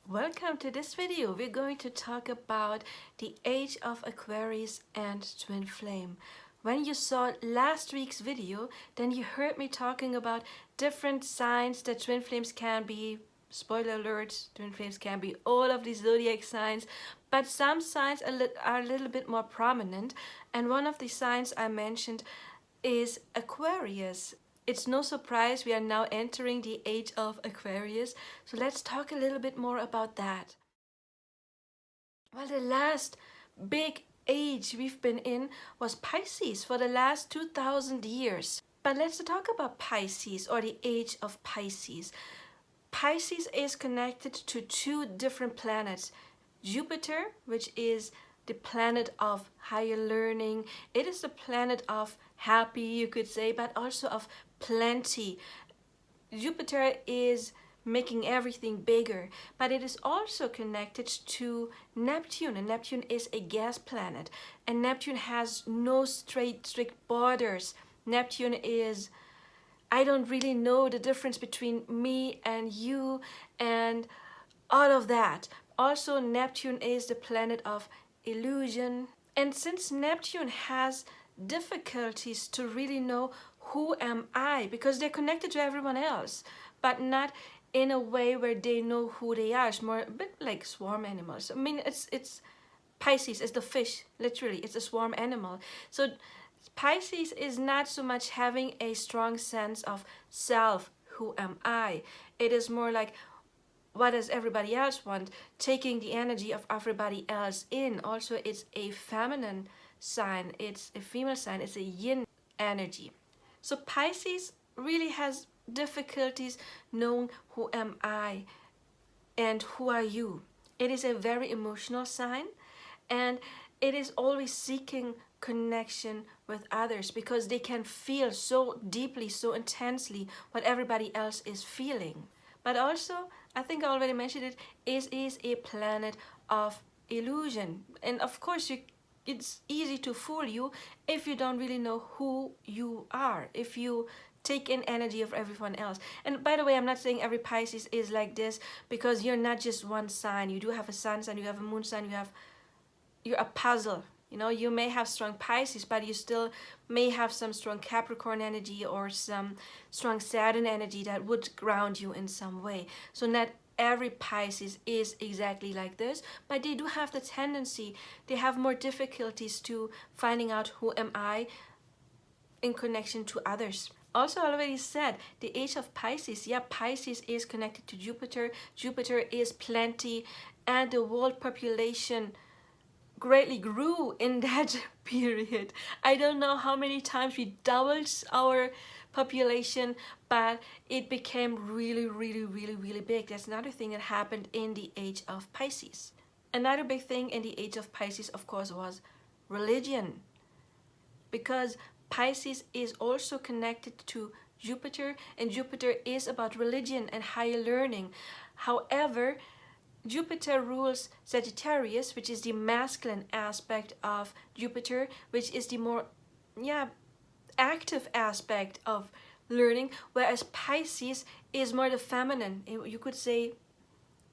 Welcome to this video. We're going to talk about the Age of Aquarius and Twin Flame. When you saw last week's video, then you heard me talking about different signs that twin flames can be. Spoiler alert, twin flames can be all of these zodiac signs, but some signs are a little bit more prominent, and one of the signs I mentioned is Aquarius. It's no surprise we are now entering the Age of Aquarius, so let's talk a little bit more about that. Well, the last big age we've been in was Pisces for the last 2000 years. But let's talk about Pisces, or the Age of Pisces. Pisces is connected to two different planets. Jupiter, which is the planet of higher learning. It is the planet of happy, you could say, but also of plenty. Jupiter is making everything bigger, but it is also connected to Neptune, and Neptune is a gas planet, and Neptune has no strict borders. Neptune is, I don't really know the difference between me and you and all of that. Also, Neptune is the planet of illusion, and since Neptune has difficulties to really know who am I, because they're connected to everyone else, but not in a way where they know who they are. It's more a bit like swarm animals. I mean, it's Pisces is the fish, literally. It's a swarm animal. So Pisces is not so much having a strong sense of self, who am I? It is more like, what does everybody else want? Taking the energy of everybody else in. Also, it's a feminine sign. It's a female sign. It's a yin energy. So Pisces really has difficulties knowing who am I and who are you. It is a very emotional sign, and it is always seeking connection with others because they can feel so deeply, so intensely what everybody else is feeling. But also, I think I already mentioned it, is a planet of illusion. And of course, it's easy to fool you if you don't really know who you are, if you take in energy of everyone else. And by the way, I'm not saying every Pisces is like this, because you're not just one sign. You do have a sun sign, you have a moon sign, you're a puzzle. You know, you may have strong Pisces, but you still may have some strong Capricorn energy or some strong Saturn energy that would ground you in some way. So not every Pisces is exactly like this, but they do have the tendency, they have more difficulties to finding out who am I in connection to others. Also, I already said, the Age of Pisces, yeah, Pisces is connected to Jupiter. Jupiter is plenty, and the world population greatly grew in that period. I don't know how many times we doubled our population, but it became really big. That's another thing that happened in the Age of Pisces. Another big thing in the Age of Pisces, of course, was religion, because Pisces is also connected to Jupiter, and Jupiter is about religion and higher learning. However, Jupiter rules Sagittarius, which is the masculine aspect of Jupiter, which is the more active aspect of learning, whereas Pisces is more the feminine. You could say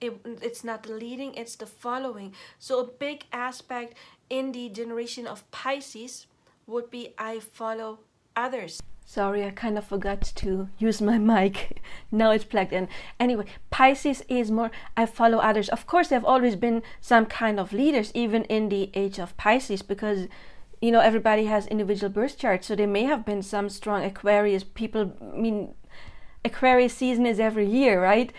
it's not the leading, it's the following. So a big aspect in the generation of Pisces would be I follow others. Sorry, I kind of forgot to use my mic. Now it's plugged in. Anyway, Pisces is more I follow others. Of course, there have always been some kind of leaders, even in the Age of Pisces, because, you know, everybody has individual birth charts. So there may have been some strong Aquarius people. I mean, Aquarius season is every year, right?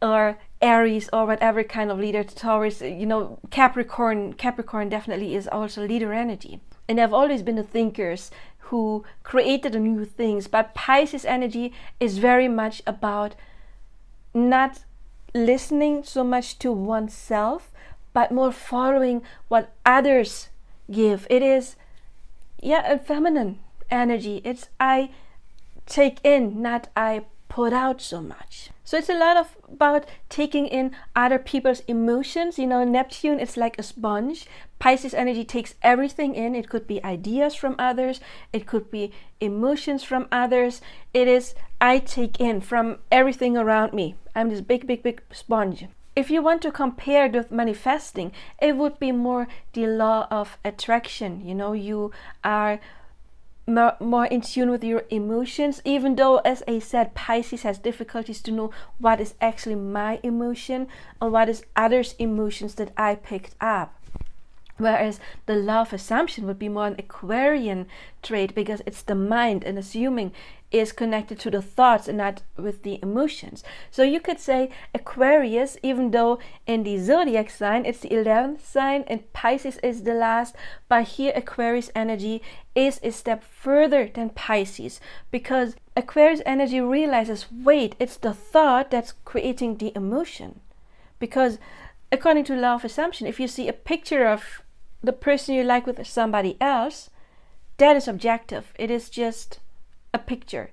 Or Aries, or whatever kind of leader. Taurus, you know, Capricorn definitely is also leader energy. And there have always been the thinkers who created the new things, but Pisces energy is very much about not listening so much to oneself, but more following what others give. It is, a feminine energy. It's I take in, not I put out so much. So it's a lot about taking in other people's emotions. You know, Neptune is like a sponge. Pisces energy takes everything in. It could be ideas from others. It could be emotions from others. It is I take in from everything around me. I'm this big sponge. if you want to compare it with manifesting, it would be more the law of attraction. You know, you are more in tune with your emotions, even though, as I said, Pisces has difficulties to know what is actually my emotion and what is others' emotions that I picked up. Whereas the law of assumption would be more an Aquarian trait, because it's the mind, and assuming is connected to the thoughts and not with the emotions. So you could say Aquarius, even though in the zodiac sign it's the 11th sign and Pisces is the last, but here Aquarius energy is a step further than Pisces, because Aquarius energy realizes, wait, it's the thought that's creating the emotion. Because according to the law of assumption, if you see a picture of the person you like with somebody else, that is objective. It is just a picture.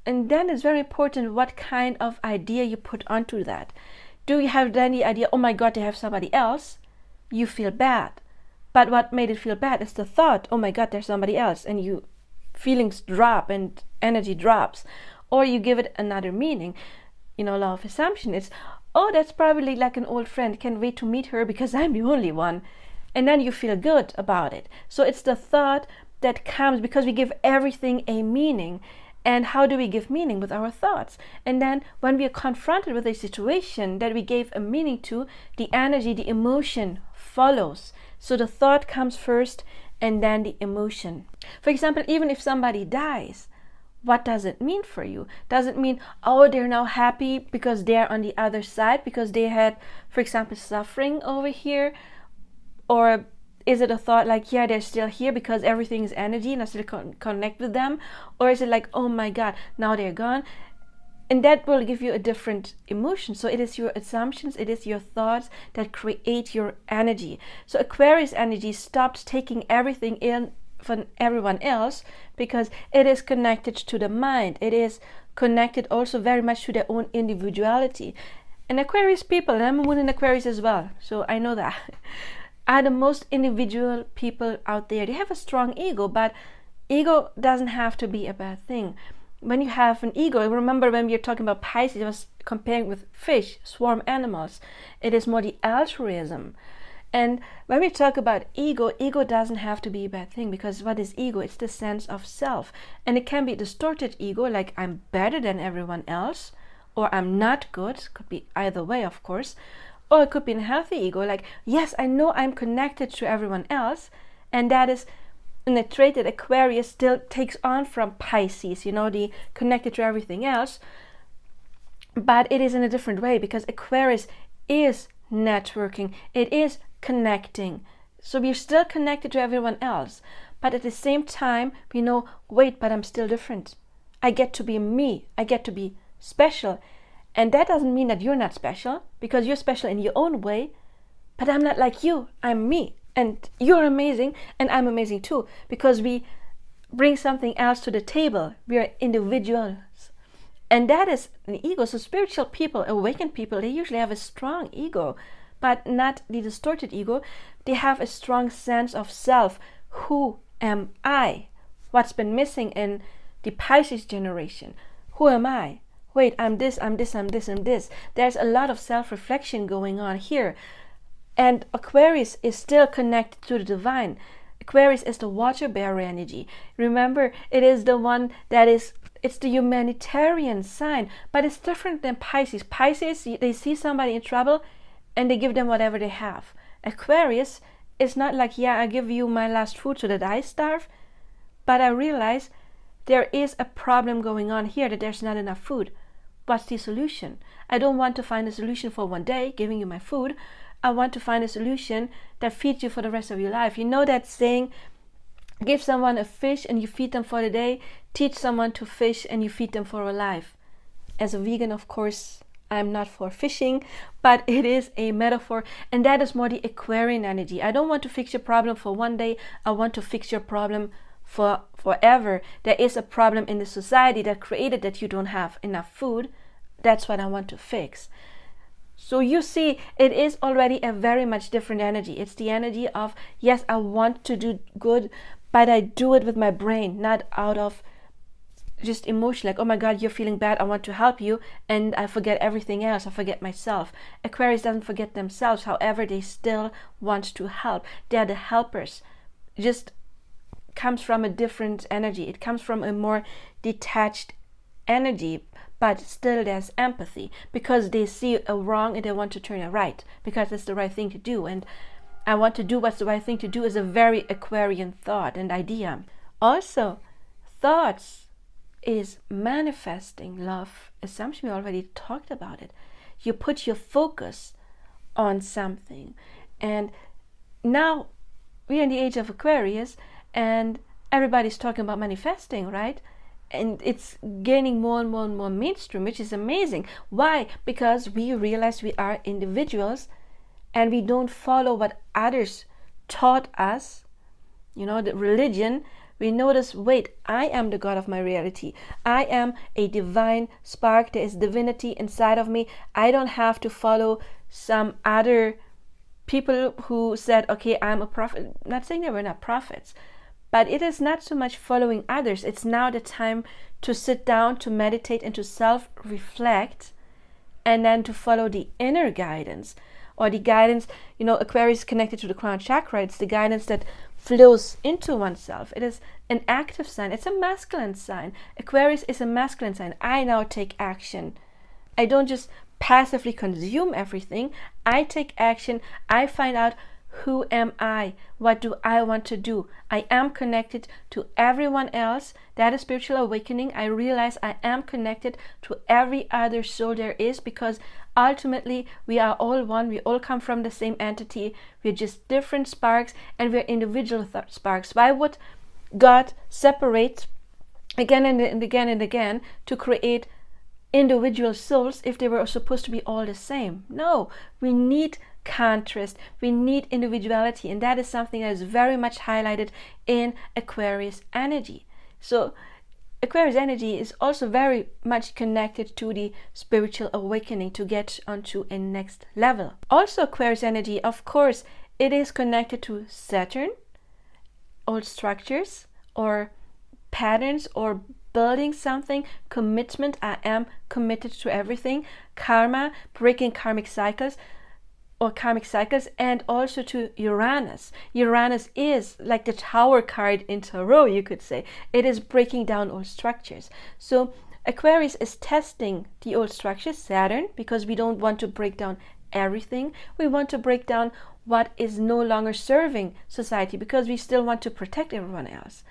And then it's very important what kind of idea you put onto that. Do you have then the idea, oh my God, they have somebody else? You feel bad. But what made it feel bad is the thought, oh my God, there's somebody else. And you feelings drop and energy drops. Or you give it another meaning. You know, law of assumption is, oh, that's probably like an old friend. Can't wait to meet her because I'm the only one. And then you feel good about it. So it's the thought that comes because we give everything a meaning. And how do we give meaning? With our thoughts. And then when we are confronted with a situation that we gave a meaning to, the energy, the emotion follows. So the thought comes first and then the emotion. For example, even if somebody dies, what does it mean for you? Does it mean, oh, they're now happy because they're on the other side, because they had, for example, suffering over here? Or is it a thought like, yeah, they're still here because everything is energy and I still connect with them? Or is it like, oh my God, now they're gone? And that will give you a different emotion. So it is your assumptions, it is your thoughts that create your energy. So Aquarius energy stopped taking everything in from everyone else, because it is connected to the mind. It is connected also very much to their own individuality. And Aquarius people, and I'm a moon in Aquarius as well, so I know that, are the most individual people out there. They have a strong ego, but ego doesn't have to be a bad thing. When you have an ego, remember when we were talking about Pisces, I was comparing with fish, swarm animals. It is more the altruism. And when we talk about ego, ego doesn't have to be a bad thing, because what is ego? It's the sense of self. And it can be distorted ego, like I'm better than everyone else, or I'm not good. Could be either way, of course. Or it could be a healthy ego, like, yes, I know I'm connected to everyone else, and that is a trait that Aquarius still takes on from Pisces, you know, the connected to everything else, but it is in a different way, because Aquarius is networking, it is connecting. So we're still connected to everyone else, but at the same time, we know, wait, but I'm still different. I get to be me, I get to be special. And that doesn't mean that you're not special, because you're special in your own way, but I'm not like you, I'm me. And you're amazing, and I'm amazing too, because we bring something else to the table. We are individuals. And that is an ego. So spiritual people, awakened people, they usually have a strong ego, but not the distorted ego. They have a strong sense of self. Who am I? What's been missing in the Pisces generation? Who am I? Wait, I'm this, I'm this, I'm this, I'm this. There's a lot of self-reflection going on here. And Aquarius is still connected to the divine. Aquarius is the water bearer energy. Remember, it is the one that is, it's the humanitarian sign, but it's different than Pisces. Pisces, they see somebody in trouble and they give them whatever they have. Aquarius is not like, yeah, I give you my last food so that I starve, but I realize there is a problem going on here, that there's not enough food. What's the solution? I don't want to find a solution for one day, giving you my food. I want to find a solution that feeds you for the rest of your life. You know that saying, give someone a fish and you feed them for the day, teach someone to fish and you feed them for a life. As a vegan, of course, I'm not for fishing, but it is a metaphor, and that is more the Aquarian energy. I don't want to fix your problem for one day, I want to fix your problem for forever. There is a problem in the society that created that you don't have enough food. That's what I want to fix. So you see, it is already a very much different energy. It's the energy of, yes, I want to do good, but I do it with my brain, not out of just emotion, like, oh my God, you're feeling bad, I want to help you, and I forget everything else, I forget myself. Aquarius doesn't forget themselves, however, they still want to help. They're the helpers. Just comes from a different energy. It comes from a more detached energy, but still there's empathy, because they see a wrong and they want to turn it right, because it's the right thing to do. And I want to do what's the right thing to do is a very Aquarian thought and idea. Also, thoughts is manifesting love assumption. We already talked about it. You put your focus on something. And now we're in the age of Aquarius, and everybody's talking about manifesting, right? And it's gaining more and more and more mainstream, which is amazing. Why? Because we realize we are individuals and we don't follow what others taught us. You know, the religion, we notice, wait, I am the God of my reality. I am a divine spark. There is divinity inside of me. I don't have to follow some other people who said, okay, I'm a prophet. I'm not saying that we're not prophets, but it is not so much following others. It's now the time to sit down, to meditate, and to self-reflect, and then to follow the inner guidance, or the guidance, you know, Aquarius is connected to the crown chakra. It's the guidance that flows into oneself. It is an active sign. It's a masculine sign. Aquarius is a masculine sign. I now take action. I don't just passively consume everything. I take action. I find out, who am I? What do I want to do? I am connected to everyone else. That is spiritual awakening. I realize I am connected to every other soul there is, because ultimately we are all one. We all come from the same entity. We're just different sparks, and we're individual sparks. Why would God separate again and again and again to create individual souls if they were supposed to be all the same? No, we need contrast, we need individuality, and that is something that is very much highlighted in Aquarius energy. So Aquarius energy is also very much connected to the spiritual awakening, to get onto a next level. Also, Aquarius energy, of course, it is connected to Saturn, old structures or patterns, or building something, commitment. I am committed to everything. Karma, breaking karmic cycles, and also to Uranus. Uranus is like the Tower card in Tarot, you could say. It is breaking down old structures. So Aquarius is testing the old structures, Saturn, because we don't want to break down everything. We want to break down what is no longer serving society, because we still want to protect everyone else.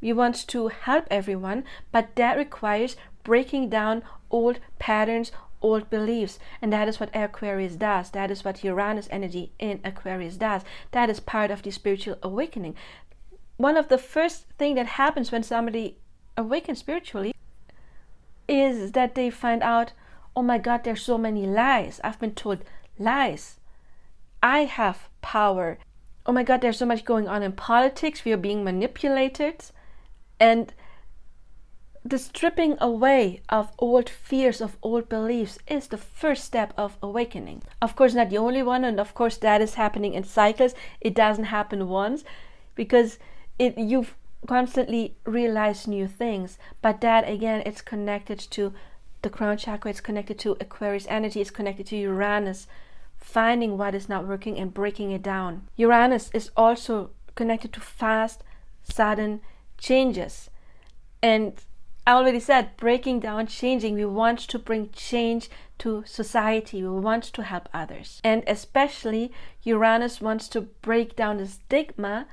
We want to help everyone, but that requires breaking down old patterns, old beliefs, and that is what Aquarius does. That is what Uranus energy in Aquarius does. That is part of the spiritual awakening. One of the first things that happens when somebody awakens spiritually is that they find out, oh my God, there's so many lies. I've been told lies. I have power. Oh my God, there's so much going on in politics. We are being manipulated. And the stripping away of old fears, of old beliefs, is the first step of awakening. Of course, not the only one, and of course that is happening in cycles. It doesn't happen once, because you've constantly realized new things. But that, again, it's connected to the crown chakra, it's connected to Aquarius energy, it's connected to Uranus, finding what is not working and breaking it down. Uranus is also connected to fast, sudden changes. And I already said, breaking down, changing. We want to bring change to society. We want to help others. And especially Uranus wants to break down the stigma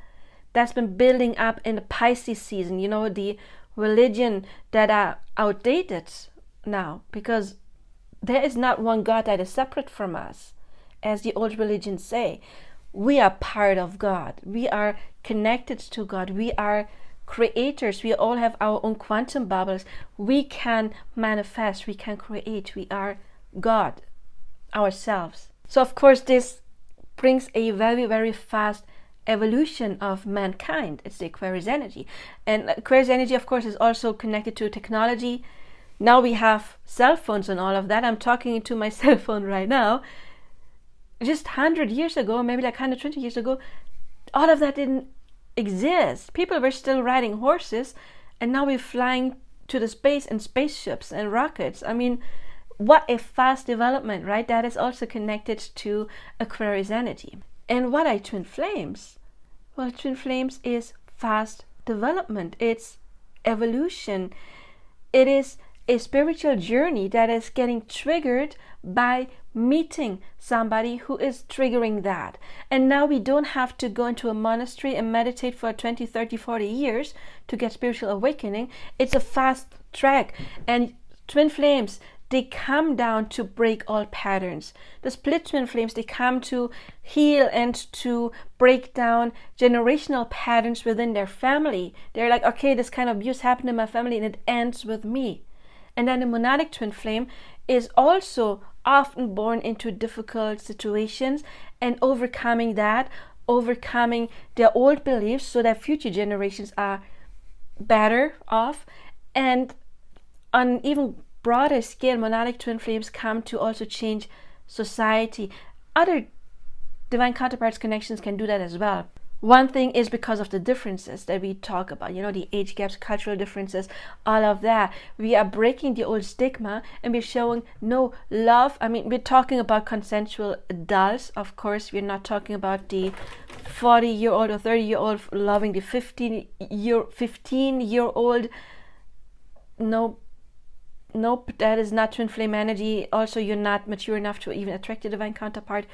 that's been building up in the Pisces season. You know, the religion that are outdated now, because there is not one God that is separate from us, as the old religions say. We are part of God. We are connected to God. We are creators. We all have our own quantum bubbles. We can manifest, we can create. We are God ourselves. So of course this brings a very, very fast evolution of mankind. It's the Aquarius energy. And Aquarius energy, of course, is also connected to technology. Now we have cell phones and all of that. I'm talking into my cell phone right now. Just 100 years ago, maybe like 120 years ago, all of that didn't exist. People were still riding horses, and now we're flying to the space and spaceships and rockets. I mean, what a fast development, right? That is also connected to Aquarius energy. And what are twin flames? Well, twin flames is fast development. It's evolution. It is a spiritual journey that is getting triggered by meeting somebody who is triggering that. And now we don't have to go into a monastery and meditate for 20, 30, 40 years to get spiritual awakening. It's a fast track. And twin flames, they come down to break all patterns. The split twin flames, they come to heal and to break down generational patterns within their family. They're like, okay, this kind of abuse happened in my family and it ends with me. And then the monadic twin flame is also often born into difficult situations and overcoming that, overcoming their old beliefs so that future generations are better off. And on an even broader scale, monadic twin flames come to also change society. Other divine counterparts connections can do that as well. One thing is because of the differences that we talk about, the age gaps, cultural differences, all of that. We are breaking the old stigma and we're showing no love. I mean, we're talking about consensual adults. Of course, we're not talking about the 40-year-old or 30-year-old loving the 15-year-old. Nope, that is not twin flame energy. Also, you're not mature enough to even attract a divine counterpart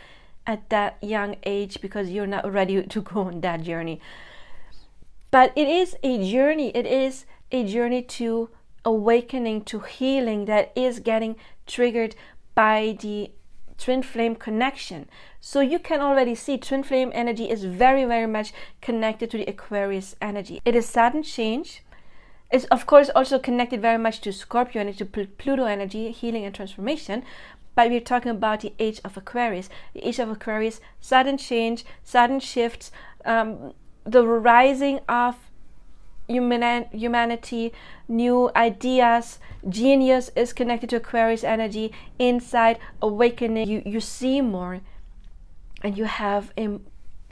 at that young age because you're not ready to go on that journey. But it is a journey. It is a journey to awakening, to healing that is getting triggered by the twin flame connection. So you can already see twin flame energy is very, very much connected to the Aquarius energy. It is sudden change. It's of course also connected very much to Scorpio energy, to Pluto energy, healing and transformation. But we're talking about the Age of Aquarius. The Age of Aquarius, sudden change, sudden shifts, the rising of humanity, new ideas. Genius is connected to Aquarius energy. Insight, awakening. You see more and you have a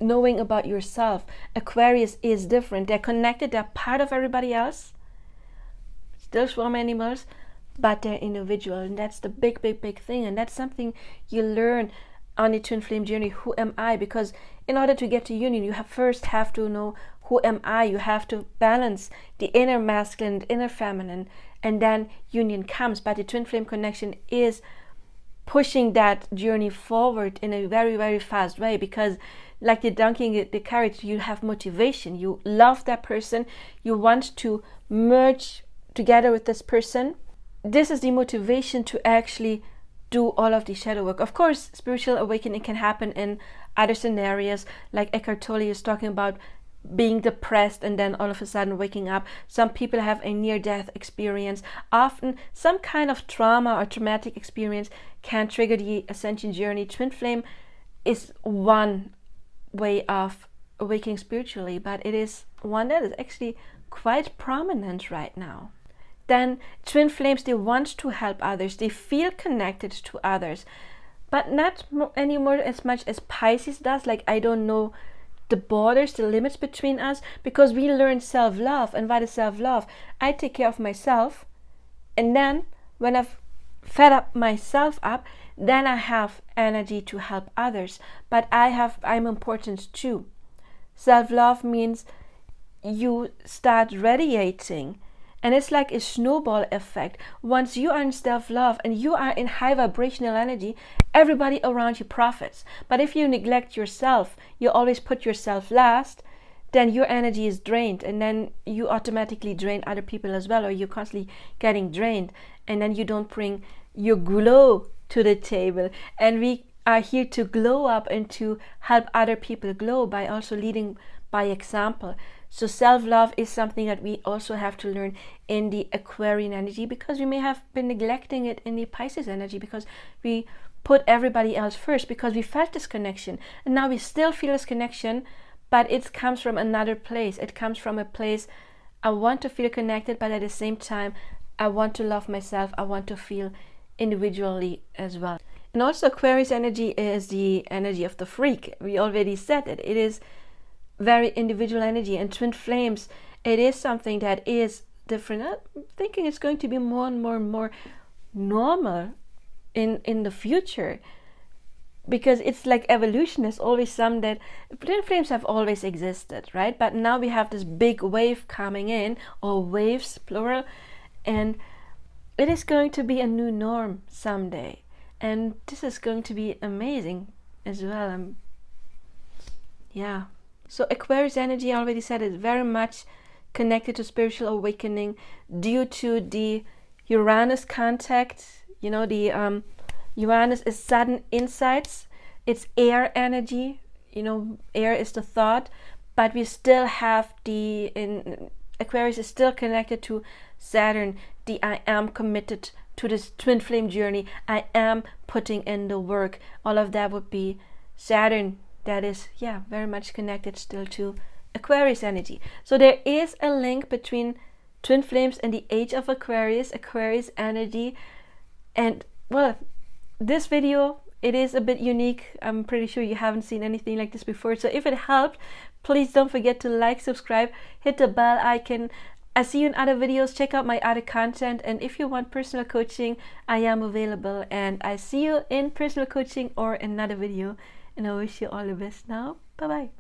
knowing about yourself. Aquarius is different. They're connected. They're part of everybody else. Still swarm animals, but they're individual, and that's the big thing. And that's something you learn on the twin flame journey. Who am I? Because in order to get to union, you first have to know who am I. You have to balance the inner masculine, the inner feminine, and then union comes. But the twin flame connection is pushing that journey forward in a very, very fast way, because like the donkey, the carrot, you have motivation. You love that person. You want to merge together with this person. This is the motivation to actually do all of the shadow work. Of course, spiritual awakening can happen in other scenarios, like Eckhart Tolle is talking about being depressed and then all of a sudden waking up. Some people have a near-death experience. Often, some kind of trauma or traumatic experience can trigger the ascension journey. Twin flame is one way of awakening spiritually, but it is one that is actually quite prominent right now. Then twin flames, they want to help others. They feel connected to others, but not anymore as much as Pisces does. Like, I don't know the borders, the limits between us, because we learn self-love. And what is self-love? I take care of myself, and then when I've fed up myself up, then I have energy to help others. But I'm important too. Self-love means you start radiating. And it's like a snowball effect. Once you are in self-love and you are in high vibrational energy, everybody around you profits. But if you neglect yourself, you always put yourself last, then your energy is drained, and then you automatically drain other people as well, or you're constantly getting drained, and then you don't bring your glow to the table. And we are here to glow up and to help other people glow by also leading by example. So self-love is something that we also have to learn in the Aquarian energy, because we may have been neglecting it in the Pisces energy, because we put everybody else first, because we felt this connection. And now we still feel this connection, but it comes from another place. It comes from a place, I want to feel connected, but at the same time, I want to love myself. I want to feel individually as well. And also Aquarius energy is the energy of the freak. We already said it. It is very individual energy. And twin flames, it is something that is different. I'm thinking it's going to be more and more and more normal in the future, because it's like evolution. There's always some that twin flames have always existed, right? But now we have this big wave coming in, or waves plural, and it is going to be a new norm someday, and this is going to be amazing as well. Yeah. So Aquarius energy, I already said, is very much connected to spiritual awakening due to the Uranus contact. You know, the Uranus is sudden insights. It's air energy. You know, air is the thought, but we still have Aquarius is still connected to Saturn. I am committed to this twin flame journey. I am putting in the work. All of that would be Saturn. That is, yeah, very much connected still to Aquarius energy. So there is a link between twin flames and the Age of Aquarius, Aquarius energy. And well, this video, it is a bit unique. I'm pretty sure you haven't seen anything like this before. So if it helped, please don't forget to like, subscribe, hit the bell icon. I see you in other videos. Check out my other content. And if you want personal coaching, I am available. And I see you in personal coaching or another video. And I wish you all the best now. Bye-bye.